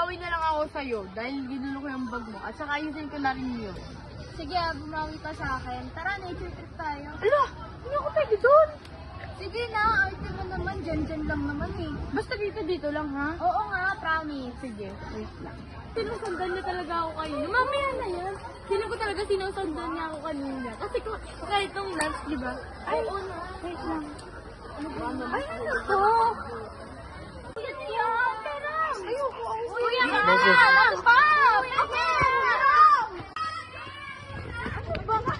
Bawi na lang ako sa'yo dahil ginulo ko yung bag mo at saka ayusin ko na rin yun. Sige, bumawi ka sa akin. Tara, nature trip tayo. Ala! Hindi ako pwede doon! Sige na, arte mo naman. Dyan lang naman eh. Basta dito lang ha? Oo nga, promise. Sige, wait lang. Sinusundan niya talaga ako kanina. Mamaya na yan. Sino ko talaga sinusundan niya ako kanina. Kasi kahit nung lunch, di ba? Ay, oo na. Wait lang. Ano ba? Ay, ano to? Kuya, tara! Ayoko. Kuya ka! Ano ba?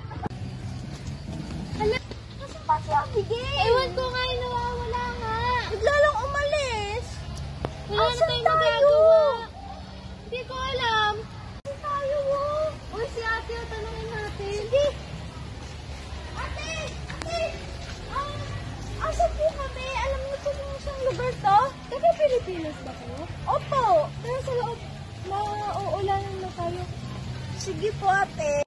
Hala, kasi pa siya, bigay. Ewan ko nga, nawawala nga. Bigla lang umalis. Wala na tayong magagawa. Hindi ko alam. Kasi tayo, Uy, si ate, tanungin natin. Sige. Ate! Asan po kami? Alam niyo po kung saan lugar to? Taga Pilipinas ba kayo? Opo. Pero sa loob, mauulanan na tayo. Sige po, ate.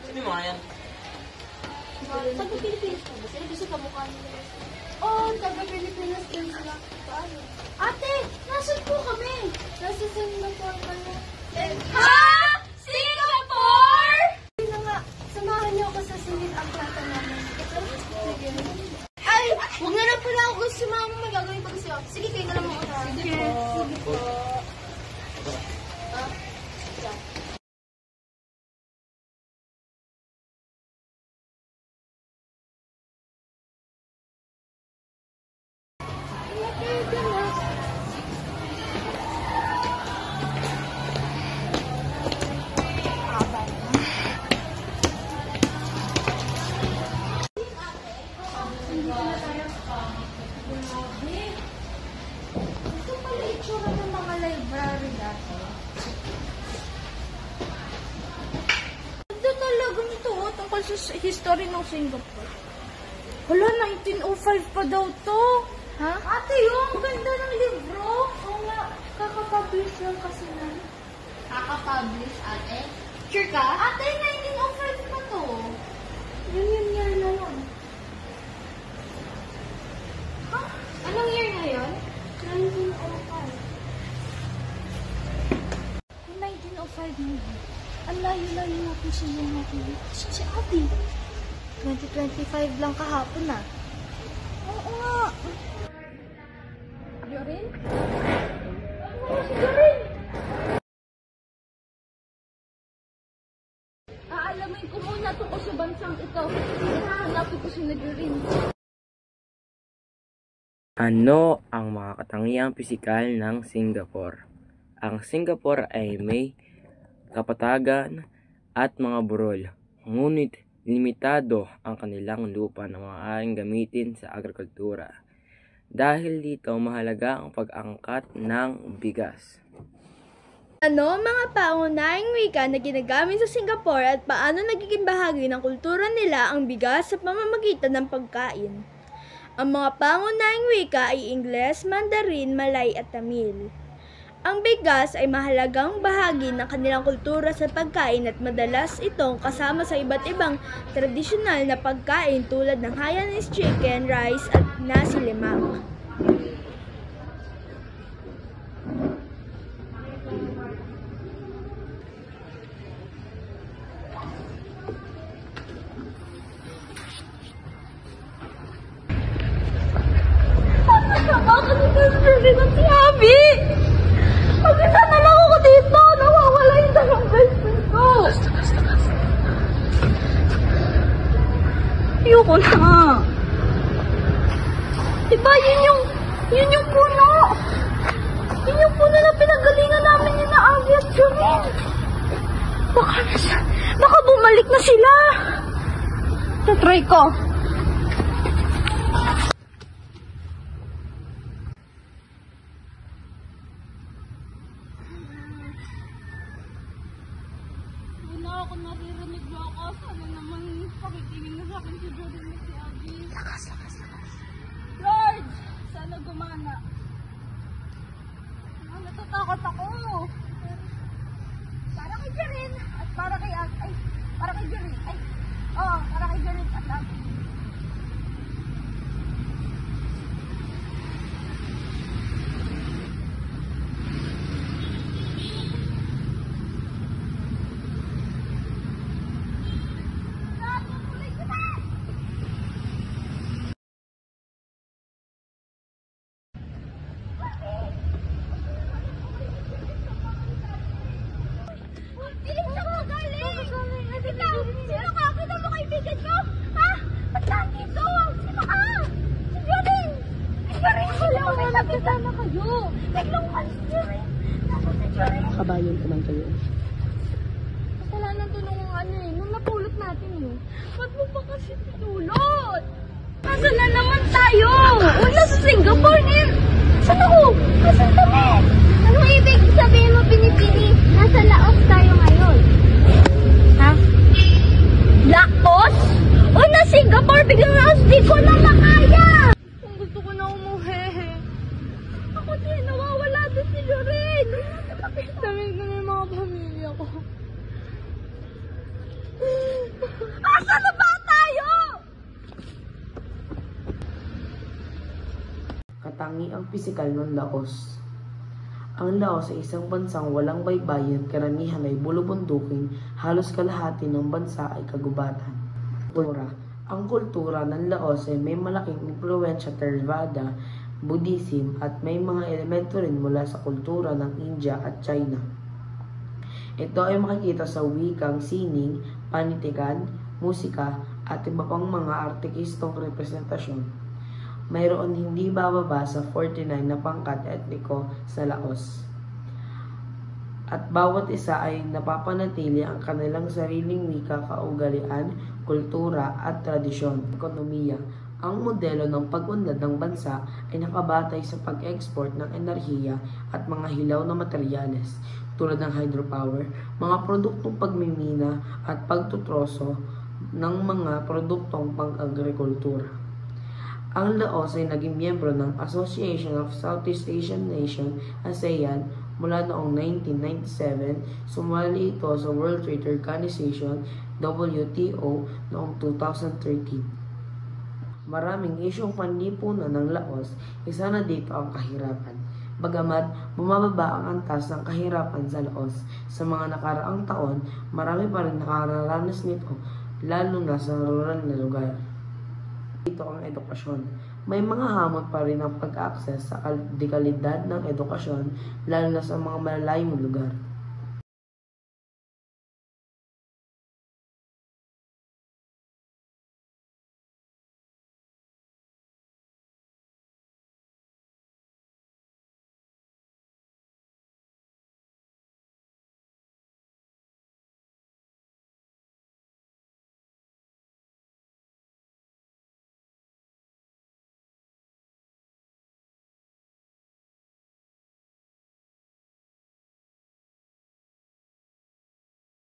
Sino mo yan? Taga Pilipinas po ba sila? Kasi kamukha nila. Oo, taga Pilipinas din sila. Paano? Ate, nasan po kami? Nasa Singapore kami. Ha? Singapore? Hindi na nga, samahan niyo ako sa singit ang plata namin. Sige. Ay, huwag na lang pala ako sumama. May gagawin pa kasi ako. Sige, kayo na lang ako. Sige. Sige po. Ito pala itsura ng mga library dati. Ito talaga nito, tungkol sa history ng Singapore. Hala, 1905 pa daw to. Ha? Ate, yung ganda ng libro. Oo nga, kakapublish lang kasi na. Kaka-publish, ate? Sure ka? Ate, 1905 pa to. Yun year na lang. Ha? Anong year na yun? 1905. 1905 na yun. Ang layo-layo natin siya natin. Siya si ate. 2025 lang kahapon na. Oo nga. Jorin? Oo, si Jorin! Aalamin ko muna tungkol sa bansang ito. Hanapin ko si Jorin. Ano ang mga katangiang pisikal ng Singapore? Ang Singapore ay may kapatagan at mga burol, ngunit limitado ang kanilang lupa na maaaring gamitin sa agrikultura. Dahil dito, mahalaga ang pag-angkat ng bigas. Ano ang mga pangunahing wika na ginagamit sa Singapore at paano nagiging bahagi ng kultura nila ang bigas sa pamamagitan ng pagkain? Ang mga pangunahing wika ay Ingles, Mandarin, Malay at Tamil. Ang bigas ay mahalagang bahagi ng kanilang kultura sa pagkain at madalas itong kasama sa iba't ibang tradisyonal na pagkain tulad ng Hainanese chicken, rice at nasi lemak. Sorry na si Abby! Mag-isa na lang ako dito! Nawawala yung dalawang best friend ko! Ayoko na! Diba yun yung puno! Yun yung puno na pinagalingan namin yun na Abby at Jorin! Baka bumalik na sila! Tatry ko! Wala ako naririnig mo ako. Sana naman pakitingin na sa akin si Jordan at si Abby. Lakas. Lord! Sana gumana. Natatakot ako. Para kay Jordan at para kay Abby. Ay, para kay Jordan. Ay, oo, para kay Jordan at Abby. Bilis ako galing! Ikaw! Sino ka? Kita mo kaibigan ko? Ha? Ba't nandito? Sino ka? Si Jorin! Si Jorin! Wala ko may sabitan na kayo! Biglang ka si Jorin! Nasaan si Jorin? Kabayan ko man kayo. Kasalanan to nung nung napulot natin yun. Ba't mo pa kasi pinulot? Nasaan na naman tayo? Una sa Singapore ngayon. Saan ako? Nasaan kami? Anong ibig sabihin mo, Pinipini? Nasa Laos tayo ngayon. Ha? Laos? Una Singapore, biglang Laos, di ko na makaya! Kung gusto ko na umuhi. Ako din, nawawala doon si Jorin. Dami ko na yung mga pamilya ko. Asa na ba tayo? Katangiang pisikal ng Laos. Ang Laos ay isang bansang walang baybayin, karamihan ay bulubundukin, halos kalahati ng bansa ay kagubatan. Kultura. Ang kultura ng Laos ay may malaking impluwensya Theravada, Buddhism at may mga elemento rin mula sa kultura ng India at China. Ito ay makikita sa wikang sining, panitikan, musika at iba pang mga artikistong representasyon. Mayroon hindi bababa sa 49 na pangkat etniko sa Laos. At bawat isa ay napapanatili ang kanilang sariling wika, kaugalian, kultura at tradisyon. Ekonomiya. Ang modelo ng pag-unlad ng bansa ay nakabatay sa pag-export ng enerhiya at mga hilaw na materyales tulad ng hydropower, mga produktong pagmimina at pagtutroso ng mga produktong pang-agrikultura. Ang Laos ay naging miyembro ng Association of Southeast Asian Nations, ASEAN, mula noong 1997. Sumali ito sa World Trade Organization, WTO, noong 2013. Maraming isyong panlipunan ng Laos, isa na dito ang kahirapan. Bagamat bumababa ang antas ng kahirapan sa Laos, sa mga nakaraang taon, marami pa rin nakararanas nito, lalo na sa rural na lugar. Ito ang edukasyon. May mga hamon pa rin ang pag-access sa dekalidad ng edukasyon, lalo na sa mga malalayong lugar.